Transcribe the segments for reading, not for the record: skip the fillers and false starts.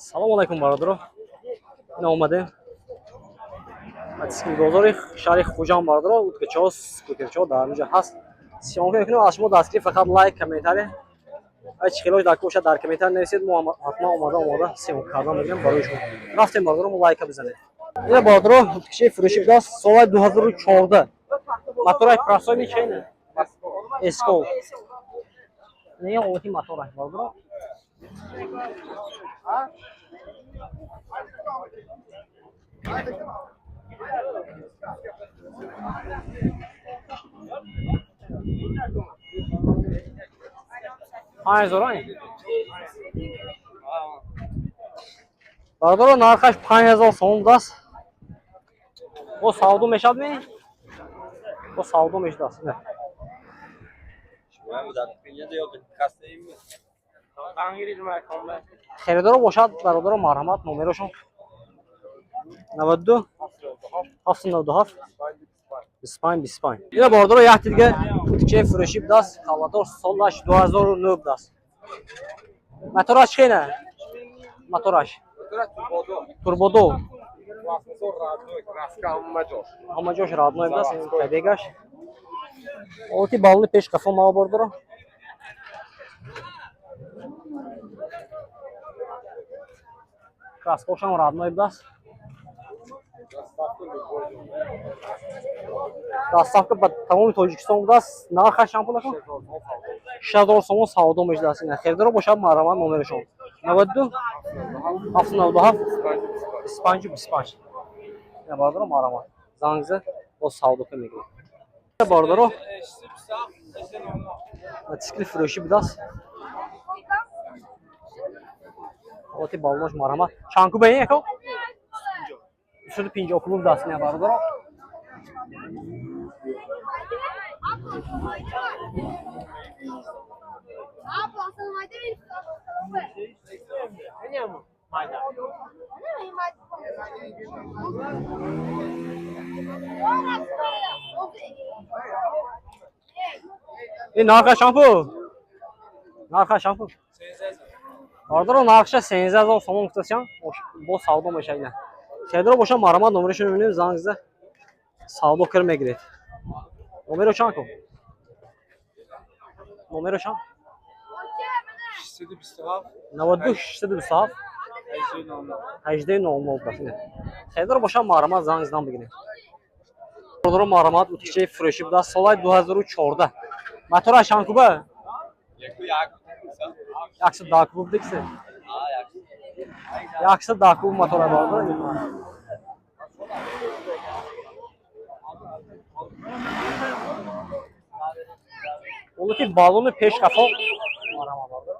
Assalomu alaykum barodaro. Ina omadem. Atski bozori Sharif Xo'jan barodaro, utkachoz, kukercho dar inja hast. Сиёмка мекунем аз шумо дастгирӣ фақат лайк, комментарий. Ҳеҷ хилоҷ дар кӯша дар комментарий нависед, мо ҳатман омода сиёмка кардан мегӯем барои шумо. Рафтем barodaro, мо лайка бизанед. Ина barodaro, уткишаи фурӯшӣ будааст соли 2014. Мотораи простой мечайна. Эскол. Не оти мотора barodaro. Barodaro narxаш 5000 сом даст. Бо савдо мешавад? Бо савдо мешавад. Не. Херидор бошад, бародаро марҳамат, номерошон 92 797 25. Ина бародаро яхти дига утичаи фурӯшӣ будааст, каладор солаш 2009 будааст. Мотораш чиена? Мотораш турбодо. Ҳамаҷош радной будааст, ин табегаш. Оти балони пеш қафо мава бародаро. Краскошам радной будааст. Доставка ба тамоми Тоҷикистон будааст. Нархаш ҳам пулашон 6000 сом савдо мешудааст. Ина херидоро бошад, марҳамат, номерошон 92 797 25. Ина бародаро марҳамат. Занг зад, боз савдока мегиред. Ина бародаро мотоцикли фурӯшӣ будааст. Оти балонош марҳамат. Чанд куба ин яко? 250 куб будааст. Ина бародаро. ин нархаш ҳампу? Нархаш ҳампу? Бародаро нархаша 13000 сом гуфтасиям. Бо савдо мешавад. Ина херидоро боша, марҳамат, номерошон мебинем, занг зада савдо кир мегиред. Номеро чанд ку? Номеро чанд? 92 627 1800 будааст. Херидоро боша, марҳамат, занг задан бигиред. Бародаро марҳамат, утичаи фурӯшӣ будааст соли 2014. Мотораш чанд куба? 110 куб диксе. 110 куб мотора бародаро. Олуки балони пеш қафо марҳамат бародаро.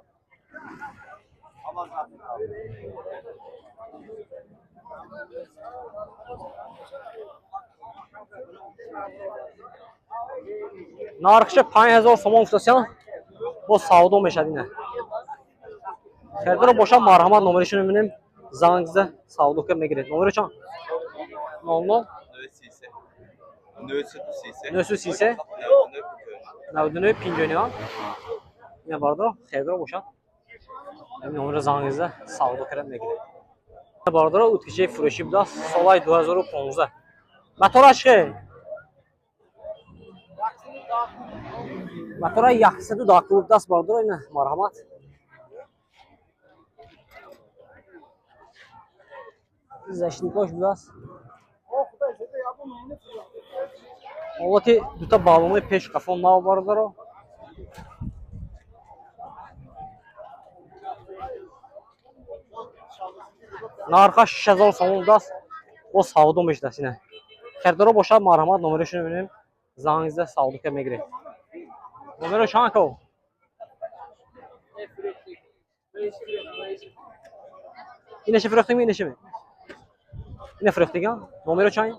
нархаша 5000 сом гуфтасиям. бо савдо мешавад. Ина херидоро боша, марҳамат, номерошон мебинем, занг зада савдока мегиред. Номеро чанд? 00 933 99 59. Ина бародаро херидоро боша, ин номеро занг зада савдока мегиред. Ина бародаро уткишаи фурӯшӣ будааст соли 2015. мотораш хе? Мотора 110 куб будааст бародаро. Ина марҳамат. Зашникош будааст. Олати дута балони пеш қафо мава бародаро. нархаш 6000 сом будааст. бо савдо мешудааст. Ина херидоро бошад, марҳамат, номерошон мебинем, занг зада савдока мегиред. номеро чанд ку? Инаша фурӯхтем, инашаме. Ина фурӯхтеган. Номеро чанд?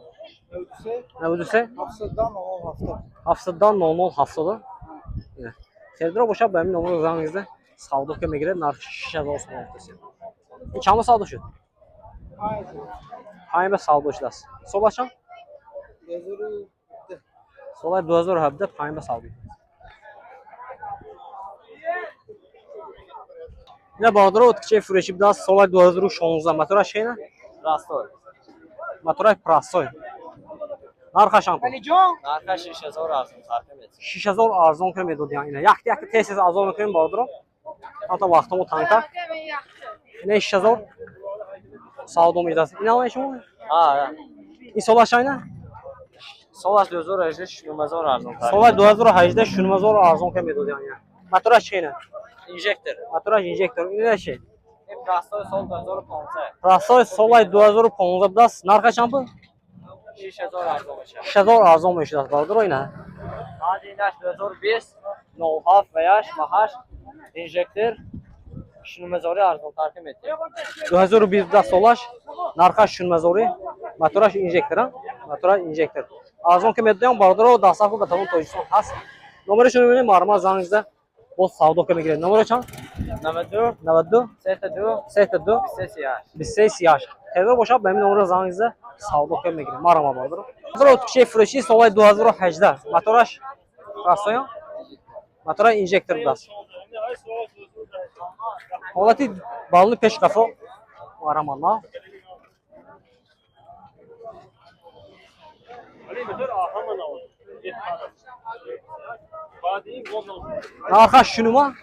93 700 0070. Ина херидоро бошад, ба ҳамин номеро занг зада савдока мегиред. нархи 6000 сом гуфтасиям. ин чанд савдо шуд? 5 савдо шудааст. солаш чанд? соли 2017 5 савдо. Ne bardırı otkçe fırışı bir daha solay 2016 motora şeyine. Rastoy. Motora prasoy. Narxa şampu. Narxa 6000 arzum tarqim et. 6000 arzon kırım ediyordu yani. Yakti tez arzon kırım bardırı. Hatta vaxtım o tanka. Ne 6000? Savdom icrası. İnanın şunu. Ha. İsola şeyine. Solaş 2018 arzum tarqim. Solay 2018 şunumuz arzon kırım ediyordu yani. Motora şeyine. Injektor. Motora injektor. Ne şey? Rastoy sol 2015. Prasoy solay 2015 bir daha narxa şampu. 6000 arzum eşə. 6000 arzon icrası bardırı oyna. Adinaş 2020 know-how və yaş, mahaş, injektor 2000 arzum tarqim et. 2001 da solaş, narxa şunmazori, motoraş injektora, motora injektor. Arzon ki medyan bardaro da safo batalon toysun has. Numara şunu benim marma zanınızda. Bu savdo keme giren. Numara çan? 94 92 72 82 26 yaş. 26 yaş. Xeyr boşa benim numara zanınızda savdo keme giren. Marma bardaro. Bardaro tükşe freşi solay 2018. Motoraş rasoyan. Motora injektor das. Holati balını peş kafa aramanla. Narxa şunuma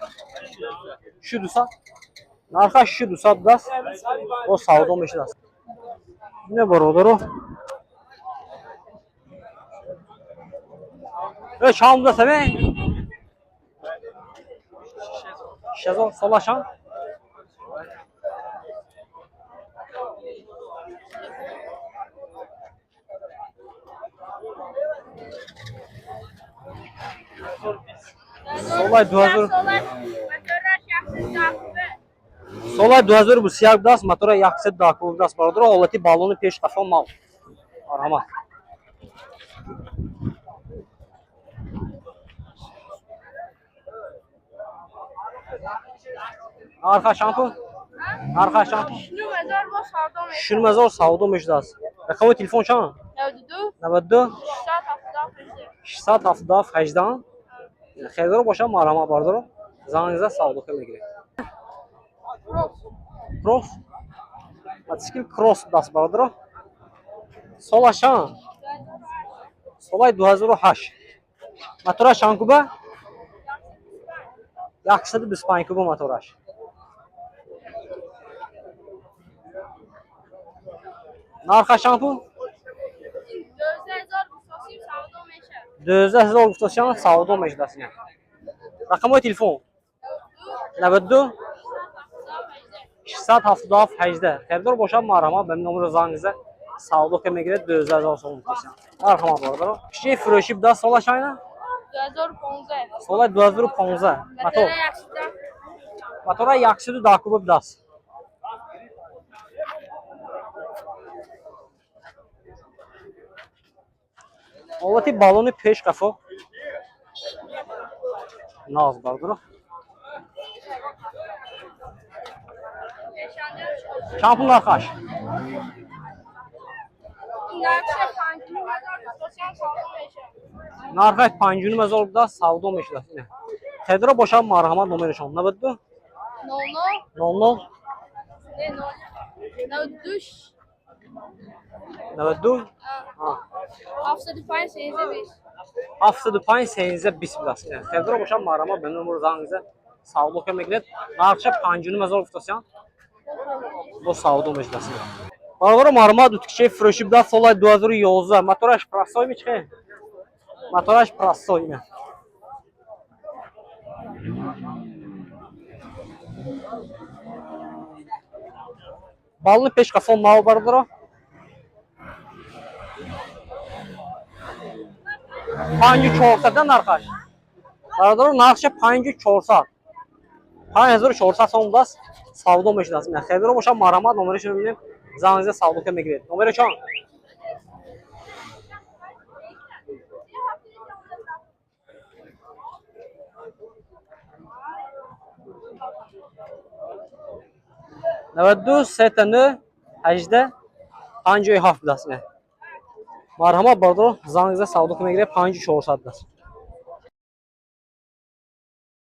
şu dusa. Narxa şu dusa das. O savdo meşdas. Ne var o? Ve şamda seme. Şazo solaşan. Solay 2000. Solay 2000 bu siyah das motora yakset dakov das bardro olati balonu peş kafa mal. Arama. Arxa şampu. Arxa şampu. Şunmazor savdo mecdas. Rakam telefon çan? 92 678 Xeyr boşa marama bardro. Zanınıza savdo keme girek. Cross. Matskil cross das bardro. Sol aşağı. Solay 2008. Motora şankuba. Yaxşıdır biz pankuba motoraş. Narxa şampu? 2000 Gustosyan savdo mecdasına. Rakam telefon? 92 678 Xeyrdar boşa marama benim numara zanınıza savdo keme girek 2000 Gustosyan. Marhama bardaro. Şey froşib da sola şayna? 2015. Solay 2015. Motor. Motora yaxşıdır dakubu das. Olati balonu peş kafa. Naz bardaro. Şampun narxaş. Narxaş pancunu mezolda savdo meşlasına. Xeyra boşa marhama numara şon. Ne beddu? 00 92 92 Ha. 75 senizə bismillah. Xeyra boşa marhama benim numara zanınıza savdo kemeklet. Narxaş pancunu mezol tutasyan. Bu savdo meşlasına. Barbaro marma dutkçe froşib da solay 2011 motoraş prasoy mi çıkı? Motoraş prasoy mi? Balını peş kafon mal barbaro. Pangi çorsadan arkadaş. Barbaro narxça pangi çorsa. Pangi çorsa sondas savdo meşlasına. Xeyra boşa marama numara şunu zanınıza savdo keme girer. Numara çan. Navaddu setani hajda panjoy haftasına. Marhama bardro zanınıza savdo keme girer panji çorsadılar.